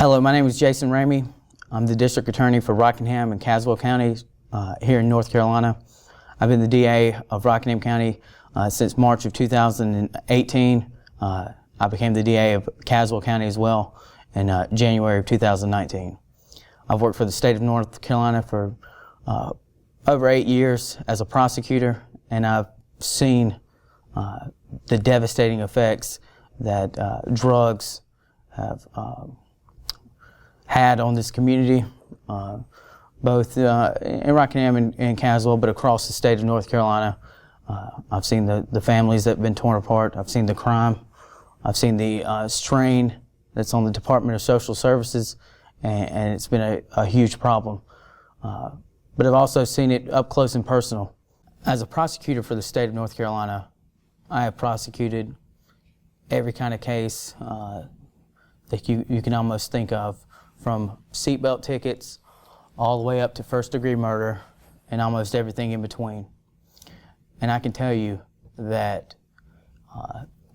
Hello, my name is Jason Ramey. I'm the District Attorney for Rockingham and Caswell counties here in North Carolina. I've been the DA of Rockingham County since March of 2018. I became the DA of Caswell County as well in January of 2019. I've worked for the state of North Carolina for over 8 years as a prosecutor, and I've seen the devastating effects that drugs have had on this community, both in Rockingham and Caswell, but across the state of North Carolina. I've seen the families that have been torn apart. I've seen the crime. I've seen the strain that's on the Department of Social Services, and it's been a huge problem. But I've also seen it up close and personal. As a prosecutor for the state of North Carolina, I have prosecuted every kind of case that you can almost think of, from seatbelt tickets all the way up to first-degree murder and almost everything in between. And I can tell you that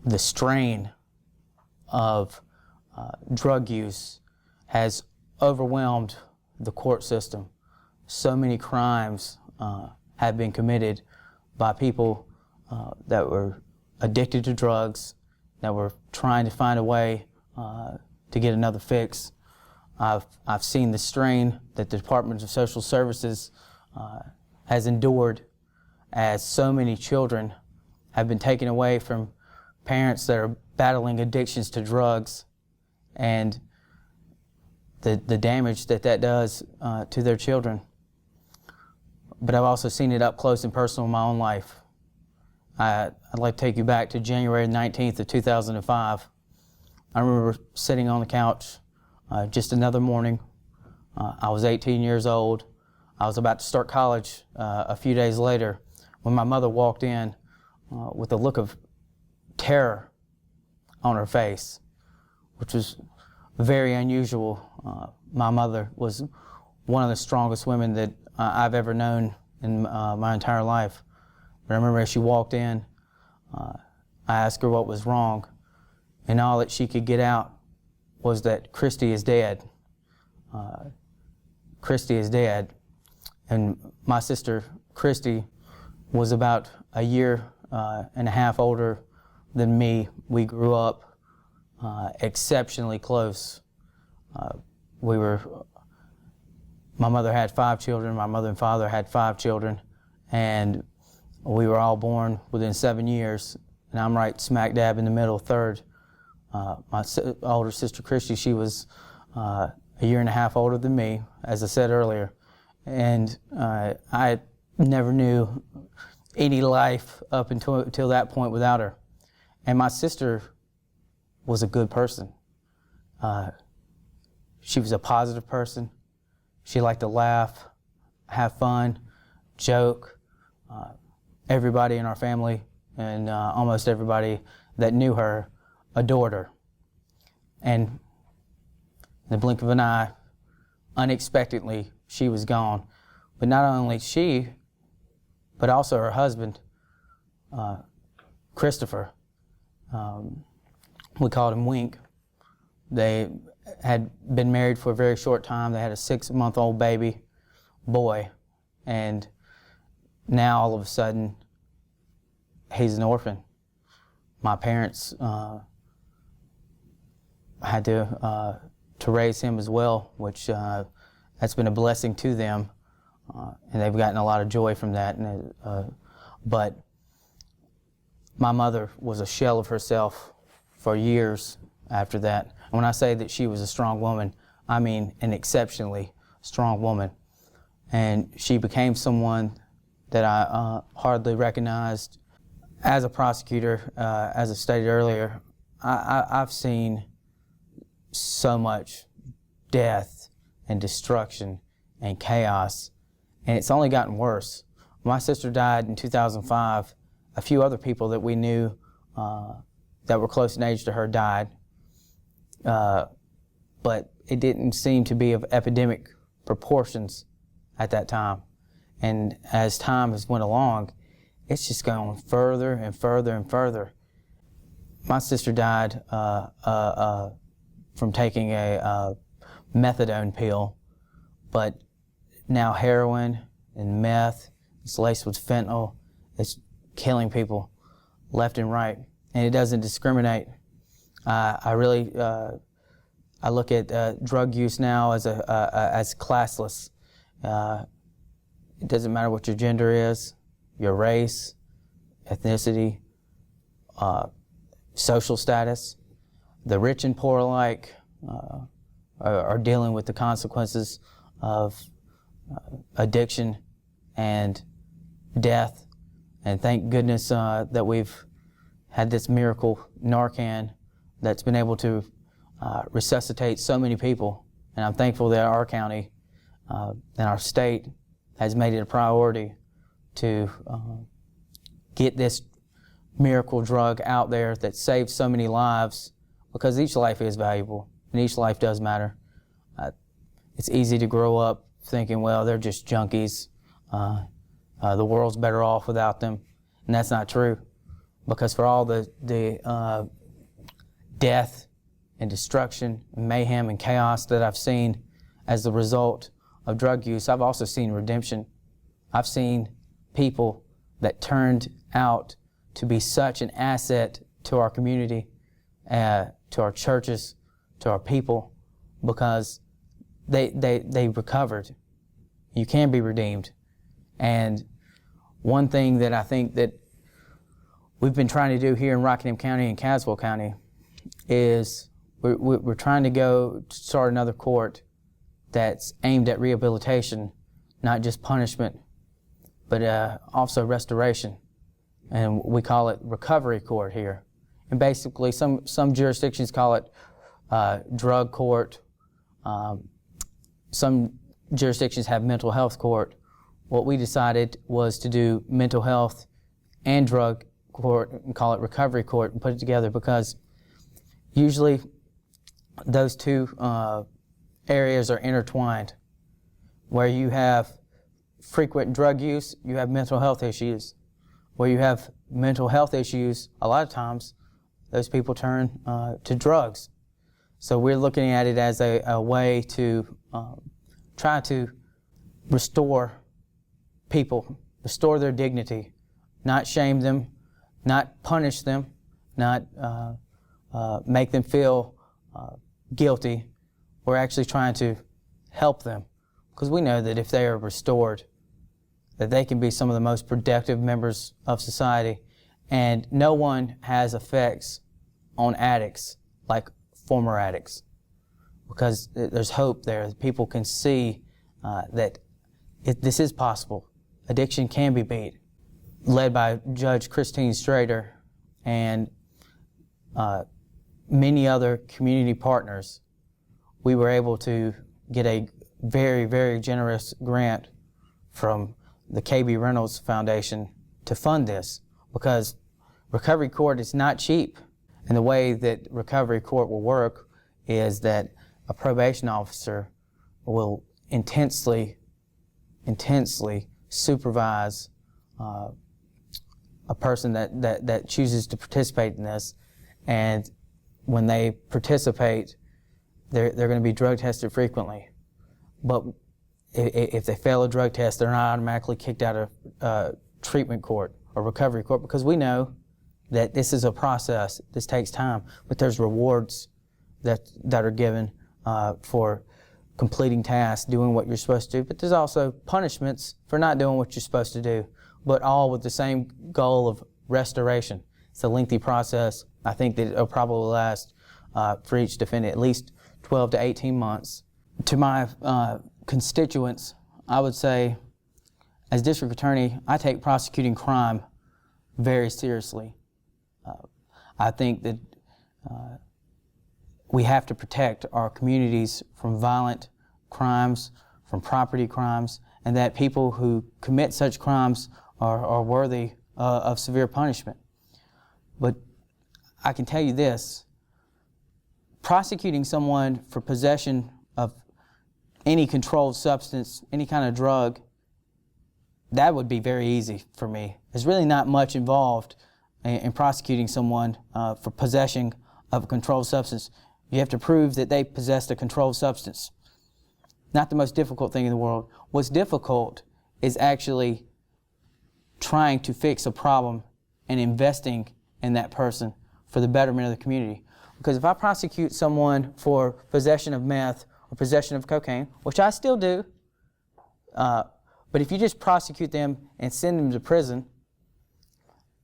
the strain of drug use has overwhelmed the court system. So many crimes have been committed by people that were addicted to drugs, that were trying to find a way to get another fix. I've seen the strain that the Department of Social Services has endured as so many children have been taken away from parents that are battling addictions to drugs, and the damage that does to their children. But I've also seen it up close and personal in my own life. I'd like to take you back to January 19th of 2005. I remember sitting on the couch just another morning. I was 18 years old. I was about to start college a few days later when my mother walked in with a look of terror on her face, which was very unusual. My mother was one of the strongest women that I've ever known in my entire life. But I remember as she walked in, I asked her what was wrong, and all that she could get out was that Christy is dead. Christy is dead. And my sister, Christy, was about a year and a half older than me. We grew up exceptionally close. My mother had 5 children, my mother and father had 5 children, and we were all born within 7 years, and I'm right smack dab in the middle, third. My older sister, Christy, she was a year and a half older than me, as I said earlier, and I never knew any life up until that point without her. And my sister was a good person. She was a positive person. She liked to laugh, have fun, joke. Everybody in our family and almost everybody that knew her adored her. And in the blink of an eye, unexpectedly, she was gone. But not only she, but also her husband, Christopher. We called him Wink. They had been married for a very short time. They had a 6-month-old baby boy, and now all of a sudden he's an orphan. My parents had to raise him as well, which that's been a blessing to them, and they've gotten a lot of joy from that. But my mother was a shell of herself for years after that. And when I say that she was a strong woman, I mean an exceptionally strong woman. And she became someone that I hardly recognized. As a prosecutor, as I stated earlier, I've seen so much death and destruction and chaos, and it's only gotten worse. My sister died in 2005. A few other people that we knew that were close in age to her died, but it didn't seem to be of epidemic proportions at that time. And as time has went along, it's just gone further and further and further. My sister died from taking a methadone pill, but now heroin and meth, it's laced with fentanyl, it's killing people left and right, and it doesn't discriminate. I look at drug use now as classless. It doesn't matter what your gender is, your race, ethnicity, social status. The rich and poor alike are dealing with the consequences of addiction and death. And thank goodness that we've had this miracle Narcan that's been able to resuscitate so many people. And I'm thankful that our county and our state has made it a priority to get this miracle drug out there that saves so many lives, because each life is valuable and each life does matter. It's easy to grow up thinking, well, they're just junkies. The world's better off without them. And that's not true, because for all the death and destruction and mayhem and chaos that I've seen as the result of drug use, I've also seen redemption. I've seen people that turned out to be such an asset to our community, to our churches, to our people, because they recovered. You can be redeemed. And one thing that I think that we've been trying to do here in Rockingham County and Caswell County is we're trying to go to start another court that's aimed at rehabilitation, not just punishment, but also restoration. And we call it recovery court here. And basically some jurisdictions call it drug court. Some jurisdictions have mental health court. What we decided was to do mental health and drug court and call it recovery court and put it together, because usually those two areas are intertwined. Where you have frequent drug use, you have mental health issues. Where you have mental health issues, a lot of times those people turn to drugs. So we're looking at it as a way to try to restore people, restore their dignity, not shame them, not punish them, not make them feel guilty. We're actually trying to help them, because we know that if they are restored, that they can be some of the most productive members of society. And no one has effects on addicts like former addicts, because there's hope there. People can see that this is possible. Addiction can be beat. Led by Judge Christine Strader and many other community partners, we were able to get a very, very generous grant from the KB Reynolds Foundation to fund this, because recovery court is not cheap. And the way that recovery court will work is that a probation officer will intensely supervise a person that chooses to participate in this. And when they participate, they're going to be drug tested frequently. But if they fail a drug test, they're not automatically kicked out of treatment court or recovery court, because we know that this is a process. This takes time, but there's rewards that are given for completing tasks, doing what you're supposed to do. But there's also punishments for not doing what you're supposed to do, but all with the same goal of restoration. It's a lengthy process. I think that it'll probably last for each defendant at least 12 to 18 months. To my constituents, I would say, as district attorney, I take prosecuting crime very seriously. I think that we have to protect our communities from violent crimes, from property crimes, and that people who commit such crimes are worthy of severe punishment. But I can tell you this, prosecuting someone for possession of any controlled substance, any kind of drug, that would be very easy for me. There's really not much involved in prosecuting someone for possession of a controlled substance. You have to prove that they possessed a controlled substance. Not the most difficult thing in the world. What's difficult is actually trying to fix a problem and investing in that person for the betterment of the community. Because if I prosecute someone for possession of meth or possession of cocaine, which I still do, but if you just prosecute them and send them to prison,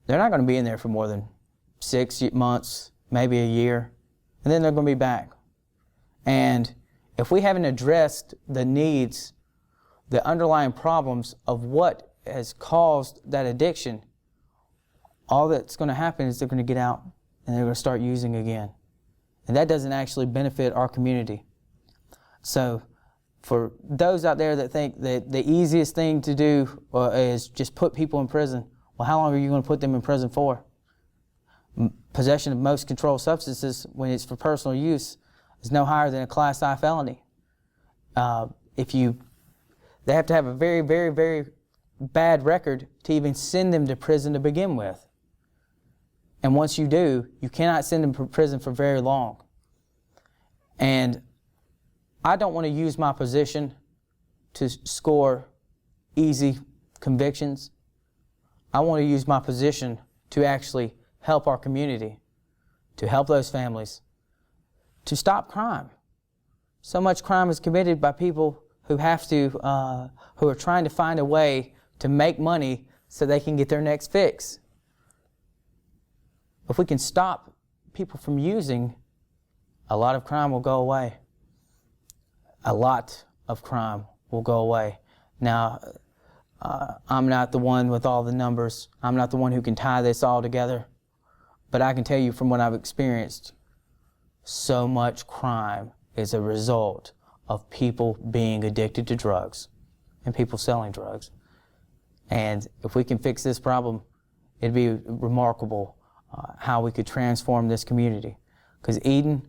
they're not going to be in there for more than 6 months, maybe a year, and then they're going to be back. And if we haven't addressed the needs, the underlying problems of what has caused that addiction, all that's going to happen is they're going to get out and they're going to start using again. And that doesn't actually benefit our community. So for those out there that think that the easiest thing to do is just put people in prison, well, how long are you going to put them in prison for? Possession of most controlled substances, when it's for personal use, is no higher than a Class I felony. They have to have a very, very, very bad record to even send them to prison to begin with. And once you do, you cannot send them to prison for very long. And I don't want to use my position to score easy convictions. I want to use my position to actually help our community, to help those families, to stop crime. So much crime is committed by people who who are trying to find a way to make money so they can get their next fix. If we can stop people from using, a lot of crime will go away. A lot of crime will go away. Now, I'm not the one with all the numbers. I'm not the one who can tie this all together. But I can tell you from what I've experienced, so much crime is a result of people being addicted to drugs and people selling drugs. And if we can fix this problem, it'd be remarkable how we could transform this community. Because Eden,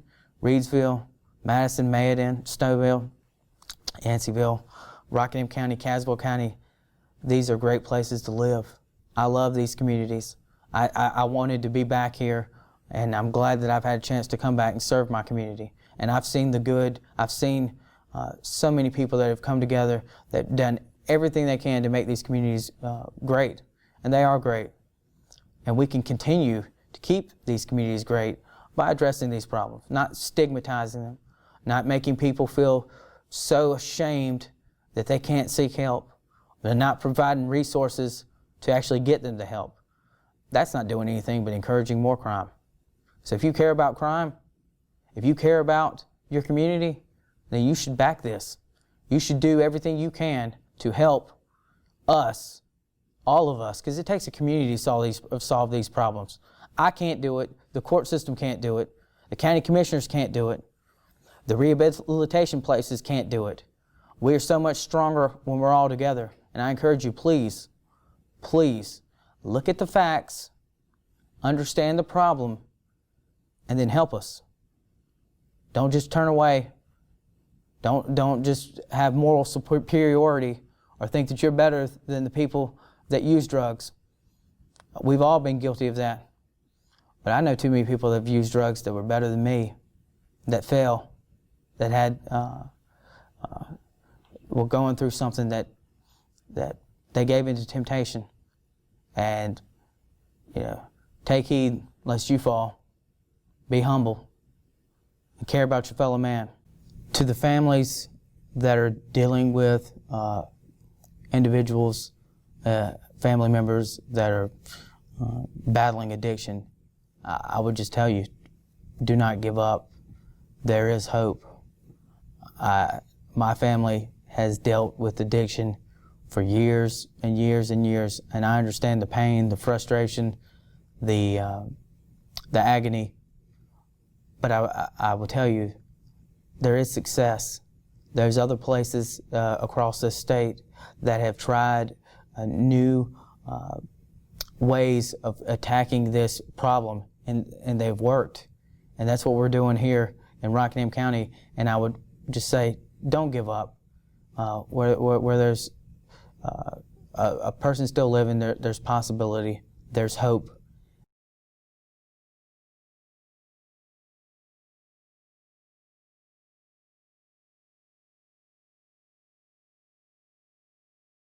Reidsville, Madison, Mayodan, Stouffville, Yanceyville, Rockingham County, Caswell County, these are great places to live. I love these communities. I wanted to be back here, and I'm glad that I've had a chance to come back and serve my community. And I've seen the good. I've seen so many people that have come together that have done everything they can to make these communities great. And they are great. And we can continue to keep these communities great by addressing these problems, not stigmatizing them, not making people feel so ashamed that they can't seek help, but not providing resources to actually get them the help. That's not doing anything but encouraging more crime. So if you care about crime, if you care about your community, then you should back this. You should do everything you can to help us, all of us, because it takes a community to solve these problems. I can't do it. The court system can't do it. The county commissioners can't do it. The rehabilitation places can't do it. We are so much stronger when we're all together. And I encourage you, please, please, look at the facts, understand the problem, and then help us. Don't just turn away. Don't just have moral superiority or think that you're better than the people that use drugs. We've all been guilty of that. But I know too many people that have used drugs that were better than me, that fell, that had were going through something that they gave into temptation. And take heed lest you fall. Be humble and care about your fellow man. To the families that are dealing with individuals, family members that are battling addiction, I would just tell you, do not give up. There is hope. My family has dealt with addiction for years and years and years, and I understand the pain, the frustration, the agony. But I will tell you, there is success. There's other places across this state that have tried new ways of attacking this problem, and they've worked. And that's what we're doing here in Rockingham County. And I would just say, don't give up. Where there's a person still living, there's possibility, there's hope.